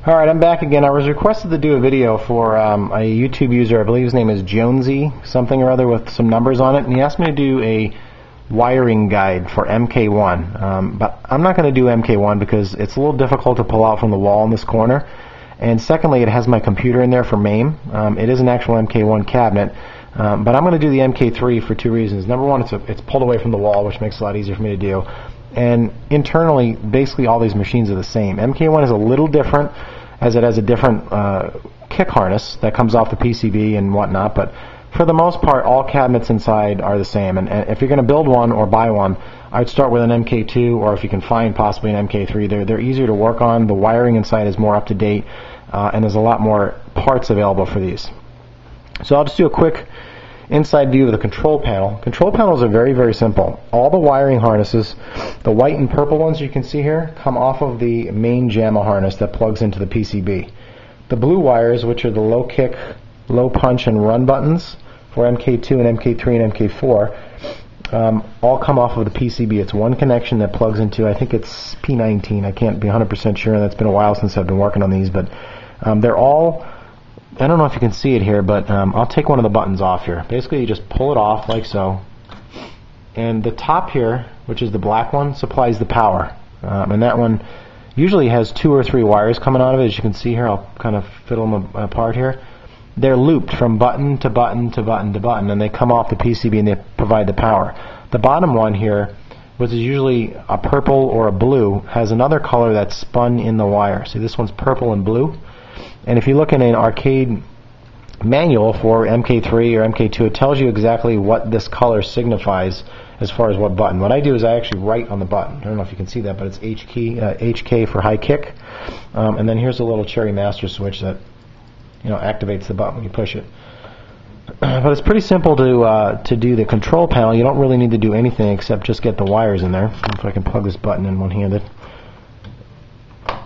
Alright, I'm back again. I was requested to do a video for a YouTube user, I believe his name is Jonesy, something or other with some numbers on it, and he asked me to do a wiring guide for MK1. But I'm not going to do MK1 because it's a little difficult to pull out from the wall in this corner, and secondly, it has my computer in there for MAME. It is an actual MK1 cabinet, but I'm going to do the MK3 for two reasons. Number one, it's pulled away from the wall, which makes it a lot easier for me to do. And internally, basically all these machines are the same. MK1 is a little different, as it has a different kick harness that comes off the PCB and whatnot, but for the most part, all cabinets inside are the same. And if you're going to build one or buy one, I'd start with an MK2, or if you can find possibly an MK3. They're easier to work on. The wiring inside is more up to date, and there's a lot more parts available for these. So I'll just do a quick inside view of the control panel. Control panels are very, very simple. All the wiring harnesses, the white and purple ones you can see here, come off of the main JAMA harness that plugs into the PCB. The blue wires, which are the low kick, low punch, and run buttons for MK2 and MK3 and MK4, all come off of the PCB. It's one connection that plugs into, I think it's P19. I can't be 100% sure, and that's been a while since I've been working on these, but they're all, I don't know if you can see it here, but I'll take one of the buttons off here. Basically, you just pull it off like so, and the top here, which is the black one, supplies the power, and that one usually has 2 or 3 wires coming out of it. As you can see here, I'll kind of fiddle them apart here. They're looped from button to button to button to button, and they come off the PCB and they provide the power. The bottom one here, which is usually a purple or a blue, has another color that's spun in the wire. See, this one's purple and blue. And if you look in an arcade manual for MK3 or MK2, it tells you exactly what this color signifies as far as what button. What I do is I actually write on the button. I don't know if you can see that, but it's HK for high kick. And then here's a little Cherry Master switch that activates the button when you push it. But it's pretty simple to do the control panel. You don't really need to do anything except just get the wires in there. If I can plug this button in one-handed.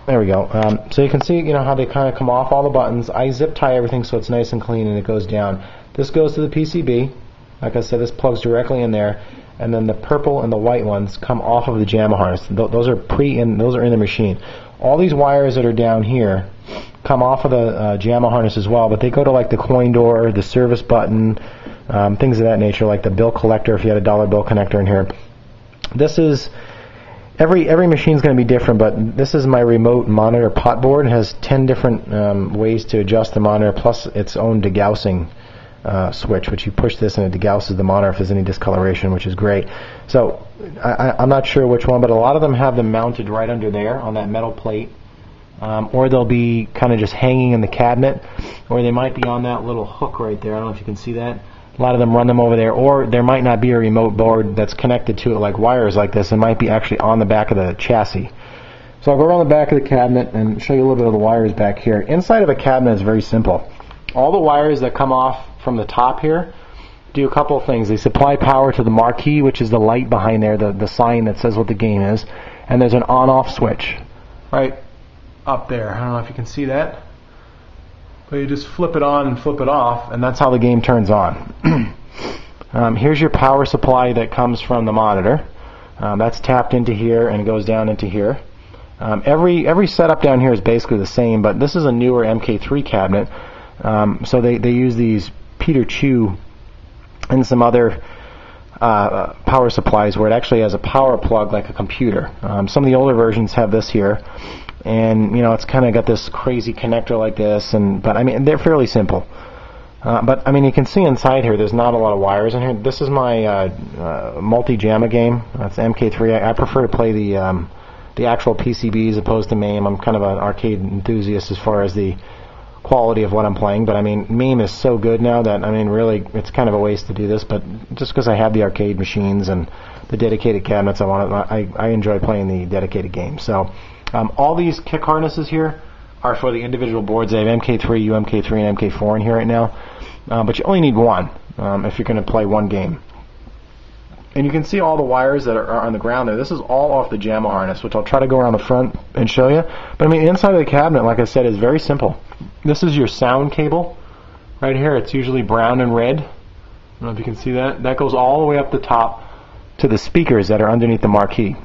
There we go. So you can see, how they kind of come off all the buttons. I zip tie everything so it's nice and clean and it goes down. This goes to the PCB. Like I said, this plugs directly in there, and then the purple and the white ones come off of the JAMA harness. Those are those are in the machine. All these wires that are down here come off of the JAMA harness as well, but they go to like the coin door, the service button, things of that nature, like the bill collector if you had a dollar bill connector in here. This is Every machine is going to be different, but this is my remote monitor pot board. It has 10 different ways to adjust the monitor, plus its own degaussing switch, which you push this and it degausses the monitor if there's any discoloration, which is great. So I'm not sure which one, but a lot of them have them mounted right under there on that metal plate, or they'll be kind of just hanging in the cabinet, or they might be on that little hook right there. I don't know if you can see that. A lot of them run them over there, or there might not be a remote board that's connected to it like wires like this. It might be actually on the back of the chassis. So I'll go around the back of the cabinet and show you a little bit of the wires back here. Inside of a cabinet is very simple. All the wires that come off from the top here do a couple of things. They supply power to the marquee, which is the light behind there, the sign that says what the game is, and there's an on-off switch right up there. I don't know if you can see that. But you just flip it on and flip it off, and that's how the game turns on. Here's your power supply that comes from the monitor. That's tapped into here and goes down into here. Every setup down here is basically the same, but this is a newer MK3 cabinet. So they use these Peter Chew and some other power supplies where it actually has a power plug like a computer. Some of the older versions have this here. And it's kind of got this crazy connector like this, but I mean they're fairly simple. But I mean you can see inside here there's not a lot of wires in here. This is my multi-JAMA game. That's MK3. I prefer to play the actual PCB as opposed to MAME. I'm kind of an arcade enthusiast as far as the quality of what I'm playing. But I mean MAME is so good now that I mean really it's kind of a waste to do this. But just because I have the arcade machines and the dedicated cabinets, I enjoy playing the dedicated games. So. All these kick harnesses here are for the individual boards. I have MK3, UMK3, and MK4 in here right now. But you only need one if you're going to play one game. And you can see all the wires that are on the ground there. This is all off the JAMA harness, which I'll try to go around the front and show you. But I mean, inside of the cabinet, like I said, is very simple. This is your sound cable right here. It's usually brown and red. I don't know if you can see that. That goes all the way up the top to the speakers that are underneath the marquee.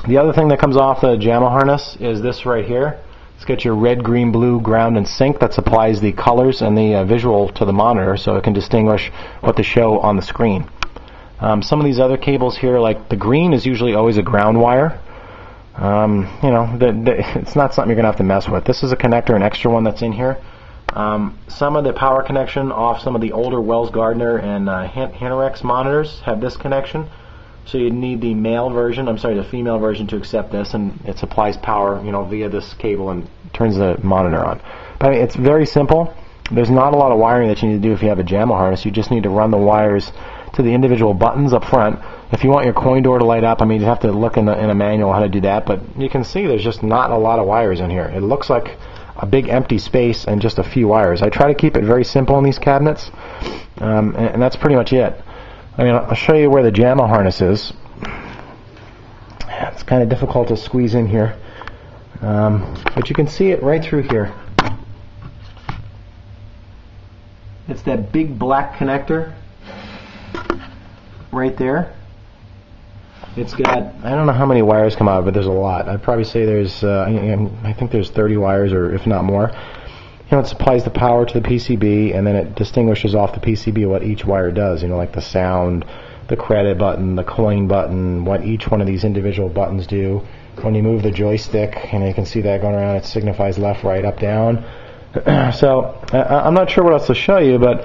The other thing that comes off the JAMA harness is this right here. It's got your red, green, blue ground and sync that supplies the colors and the visual to the monitor, so it can distinguish what to show on the screen. Some of these other cables here, like the green is usually always a ground wire. It's not something you're going to have to mess with. This is a connector, an extra one that's in here. Some of the power connection off some of the older Wells Gardner and Hanorex monitors have this connection. So you need the the female version to accept this, and it supplies power, via this cable and turns the monitor on. But I mean, it's very simple. There's not a lot of wiring that you need to do if you have a JAMMA harness. You just need to run the wires to the individual buttons up front. If you want your coin door to light up, you have to look in a manual how to do that, but you can see there's just not a lot of wires in here. It looks like a big empty space and just a few wires. I try to keep it very simple in these cabinets, and that's pretty much it. I'll show you where the JAMMA harness is. It's kind of difficult to squeeze in here, but you can see it right through here. It's that big black connector right there. It's got, I don't know how many wires come out of it, but there's a lot. I'd probably say there's, I think there's 30 wires, or if not more. It supplies the power to the PCB, and then it distinguishes off the PCB what each wire does, like the sound, the credit button, the coin button, what each one of these individual buttons do. When you move the joystick, and you can see that going around, it signifies left, right, up, down. So I'm not sure what else to show you, but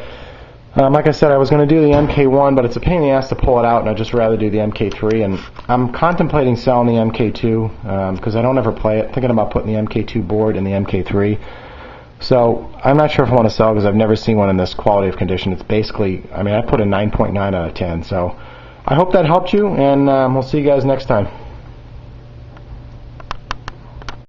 like I said, I was going to do the MK1, but it's a pain in the ass to pull it out, and I'd just rather do the MK3. And I'm contemplating selling the MK2 because I don't ever play it. Thinking about putting the MK2 board in the MK3. So I'm not sure if I want to sell because I've never seen one in this quality of condition. It's basically, I put a 9.9 out of 10. So I hope that helped you, and we'll see you guys next time.